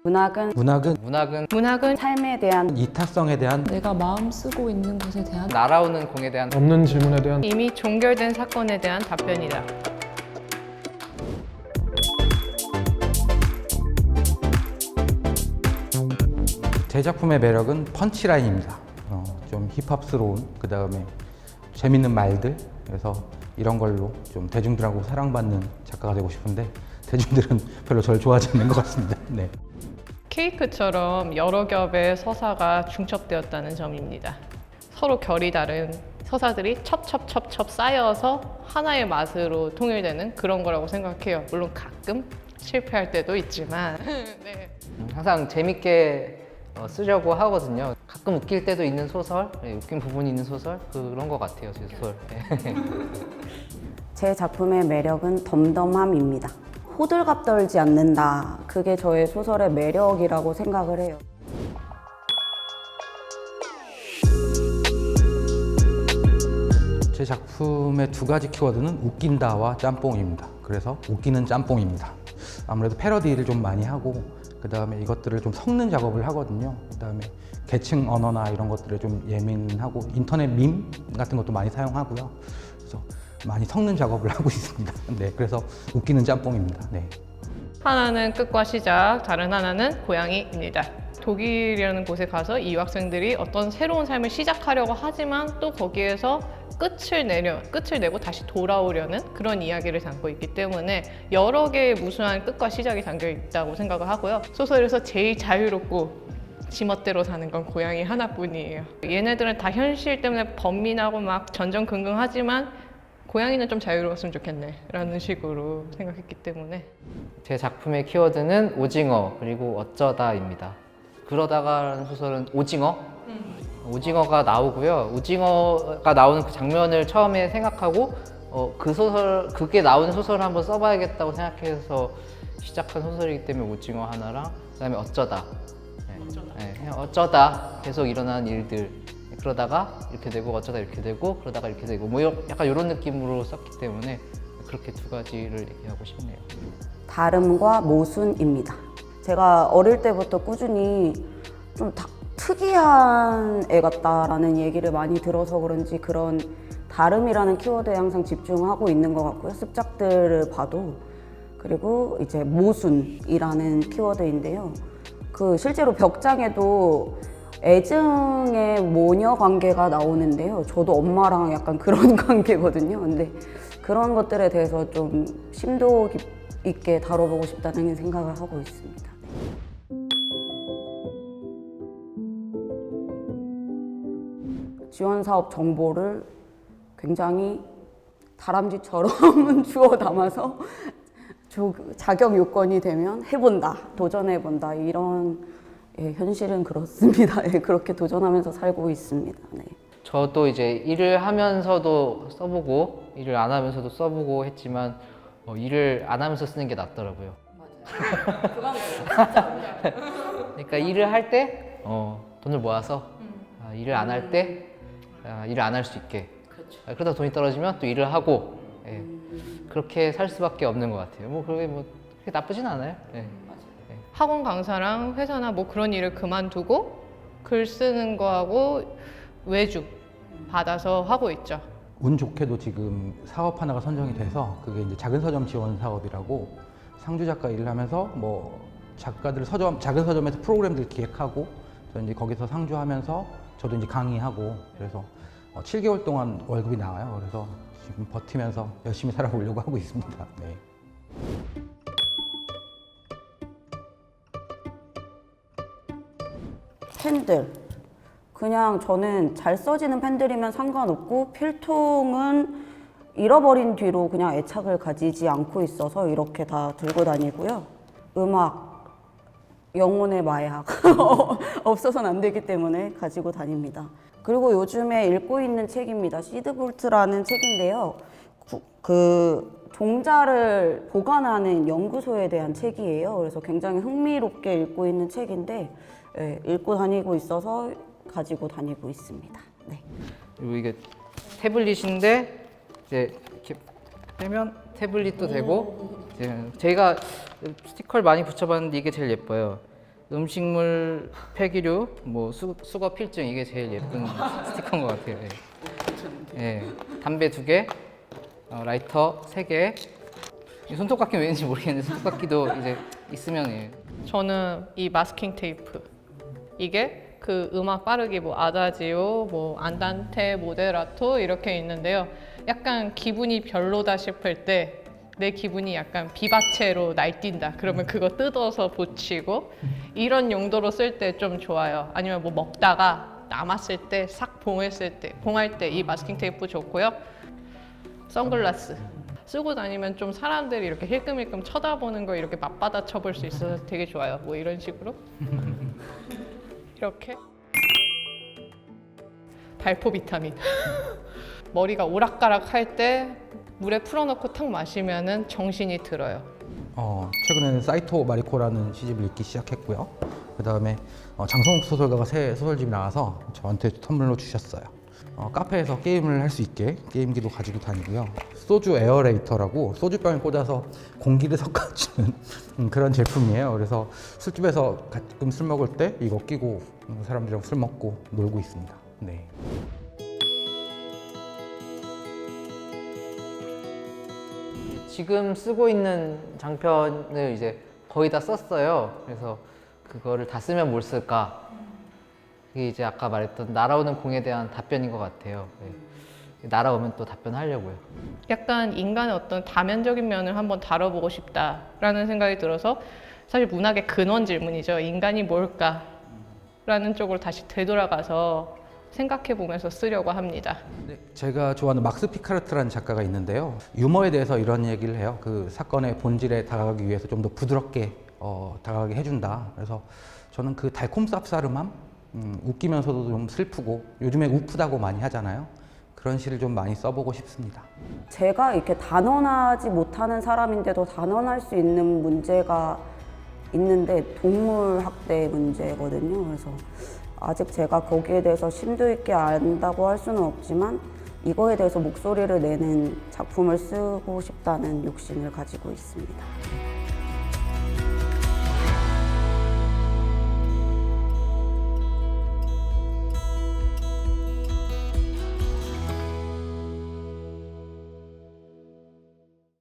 문학은 삶에 대한 이타성에 대한 내가 마음 쓰고 있는 것에 대한 날아오는 공에 대한 없는 질문에 대한 이미 종결된 사건에 대한 답변이다. 제 작품의 매력은 펀치라인입니다. 좀 힙합스러운, 그 다음에 재밌는 말들, 그래서 이런 걸로 좀 대중들하고 사랑받는 작가가 되고 싶은데 대중들은 별로 저를 좋아하지 않는 것 같습니다. 네. 케이크처럼 여러 겹의 서사가 중첩되었다는 점입니다. 서로 결이 다른 서사들이 첩첩첩첩 쌓여서 하나의 맛으로 통일되는 그런 거라고 생각해요. 물론 가끔 실패할 때도 있지만 네. 항상 재밌게 쓰려고 하거든요. 가끔 웃길 때도 있는 소설, 웃긴 부분이 있는 소설 그런 것 같아요. 제 소설. 제 작품의 매력은 덤덤함입니다. 호들갑 떨지 않는다. 그게 저의 소설의 매력이라고 생각을 해요. 제 작품의 두 가지 키워드는 웃긴다와 짬뽕입니다. 그래서 웃기는 짬뽕입니다. 아무래도 패러디를 좀 많이 하고 그 다음에 이것들을 좀 섞는 작업을 하거든요. 그 다음에 계층 언어나 이런 것들에 좀 예민하고 인터넷 밈 같은 것도 많이 사용하고요. 그래서 많이 섞는 작업을 하고 있습니다. 네, 그래서 웃기는 짬뽕입니다. 네. 하나는 끝과 시작, 다른 하나는 고양이입니다. 독일이라는 곳에 가서 이 유학생들이 어떤 새로운 삶을 시작하려고 하지만 또 거기에서 끝을 내고 다시 돌아오려는 그런 이야기를 담고 있기 때문에 여러 개의 무수한 끝과 시작이 담겨 있다고 생각을 하고요. 소설에서 제일 자유롭고 지멋대로 사는 건 고양이 하나뿐이에요. 얘네들은 다 현실 때문에 번민하고 막 전전긍긍하지만 고양이는 좀 자유로웠으면 좋겠네 라는 식으로 생각했기 때문에 제 작품의 키워드는 오징어 그리고 어쩌다입니다. 그러다가라는 소설은 오징어가 나오고요. 오징어가 나오는 그 장면을 처음에 생각하고 그게 나오는 소설을 한번 써봐야겠다고 생각해서 시작한 소설이기 때문에 오징어 하나랑 그다음에 어쩌다. 네, 그냥 어쩌다 계속 일어나는 일들. 그러다가 이렇게 되고 어쩌다 이렇게 되고 그러다가 이렇게 되고 뭐 약간 이런 느낌으로 썼기 때문에 그렇게 두 가지를 얘기하고 싶네요. 다름과 모순입니다. 제가 어릴 때부터 꾸준히 좀 특이한 애 같다라는 얘기를 많이 들어서 그런지 그런 다름이라는 키워드에 항상 집중하고 있는 것 같고요. 습작들을 봐도. 그리고 이제 모순이라는 키워드인데요. 실제로 벽장에도 애증의 모녀 관계가 나오는데요. 저도 엄마랑 약간 그런 관계거든요. 근데 그런 것들에 대해서 좀 심도 있게 다뤄보고 싶다는 생각을 하고 있습니다. 지원 사업 정보를 굉장히 다람쥐처럼 주워 담아서 자격 요건이 되면 해본다, 도전해본다 이런 현실은 그렇습니다. 그렇게 도전하면서 살고 있습니다. 네. 저도 이제 일을 하면서도 써보고 일을 안 하면서도 써보고 했지만 일을 안 하면서 쓰는 게 낫더라고요. 맞아요. 그건 진짜. 그러니까 일을 할 때 돈을 모아서 일을 안 할 때 일을 안 할 수 있게. 그렇죠. 그러다 돈이 떨어지면 또 일을 하고 그렇게 살 수밖에 없는 것 같아요. 그게 그렇게 나쁘진 않아요. 네. 학원 강사랑 회사나 뭐 그런 일을 그만두고 글 쓰는 거하고 외주 받아서 하고 있죠. 운 좋게도 지금 사업 하나가 선정이 돼서 그게 이제 작은 서점 지원 사업이라고 상주 작가 일을 하면서 뭐 작가들 작은 서점에서 프로그램들 기획하고 저 이제 거기서 상주하면서 저도 이제 강의하고 그래서 7개월 동안 월급이 나와요. 그래서 지금 버티면서 열심히 살아보려고 하고 있습니다. 네. 펜들. 그냥 저는 잘 써지는 펜들이면 상관없고 필통은 잃어버린 뒤로 그냥 애착을 가지지 않고 있어서 이렇게 다 들고 다니고요. 음악, 영혼의 마약 없어서는 안 되기 때문에 가지고 다닙니다. 그리고 요즘에 읽고 있는 책입니다. 시드볼트라는 책인데요. 종자를 보관하는 연구소에 대한 책이에요. 그래서 굉장히 흥미롭게 읽고 있는 책인데 읽고 다니고 있어서 가지고 다니고 있습니다. 네. 그리고 이게 태블릿인데 이제 이렇게 빼면 태블릿도 되고 이제 저희가 스티커를 많이 붙여봤는데 이게 제일 예뻐요. 음식물 폐기류, 뭐 수거 필증 이게 제일 예쁜 스티커인 것 같아요. 예. 예. 담배 2개, 라이터 3개. 이 손톱깎이 왠지 모르겠는데 손톱깎이도 이제 있으면 예. 저는 이 마스킹 테이프 이게 그 음악 빠르기 뭐 아다지오, 뭐 안단테, 모데라토 이렇게 있는데요. 약간 기분이 별로다 싶을 때 내 기분이 약간 비바체로 날뛴다. 그러면 그거 뜯어서 붙이고 이런 용도로 쓸 때 좀 좋아요. 아니면 뭐 먹다가 남았을 때 싹 봉할 때 이 마스킹 테이프 좋고요. 선글라스 쓰고 다니면 좀 사람들이 이렇게 힐끔힐끔 쳐다보는 거 이렇게 맞받아 쳐볼 수 있어서 되게 좋아요. 뭐 이런 식으로 이렇게 발포 비타민 머리가 오락가락 할 때 물에 풀어놓고 탁 마시면은 정신이 들어요. 최근에는 사이토 마리코라는 시집을 읽기 시작했고요. 그 다음에 장성욱 소설가가 새 소설집이 나와서 저한테 선물로 주셨어요. 카페에서 게임을 할 수 있게 게임기도 가지고 다니고요. 소주 에어레이터라고 소주병에 꽂아서 공기를 섞어주는 그런 제품이에요. 그래서 술집에서 가끔 술 먹을 때 이거 끼고 사람들이랑 술 먹고 놀고 있습니다. 네. 지금 쓰고 있는 장편을 이제 거의 다 썼어요. 그래서 그거를 다 쓰면 뭘 쓸까? 그게 이제 아까 말했던 날아오는 공에 대한 답변인 것 같아요. 네. 날아오면 또 답변하려고요. 약간 인간의 어떤 다면적인 면을 한번 다뤄보고 싶다라는 생각이 들어서 사실 문학의 근원 질문이죠. 인간이 뭘까? 라는 쪽으로 다시 되돌아가서 생각해 보면서 쓰려고 합니다. 네, 제가 좋아하는 막스 피카르트라는 작가가 있는데요. 유머에 대해서 이런 얘기를 해요. 그 사건의 본질에 다가가기 위해서 좀 더 부드럽게 다가가게 해준다. 그래서 저는 그 달콤 쌉싸름함, 웃기면서도 좀 슬프고 요즘에 우프다고 많이 하잖아요. 그런 시를 좀 많이 써보고 싶습니다. 제가 이렇게 단언하지 못하는 사람인데도 단언할 수 있는 문제가 있는데 동물 학대 문제거든요. 그래서 아직 제가 거기에 대해서 심도 있게 안다고 할 수는 없지만 이거에 대해서 목소리를 내는 작품을 쓰고 싶다는 욕심을 가지고 있습니다.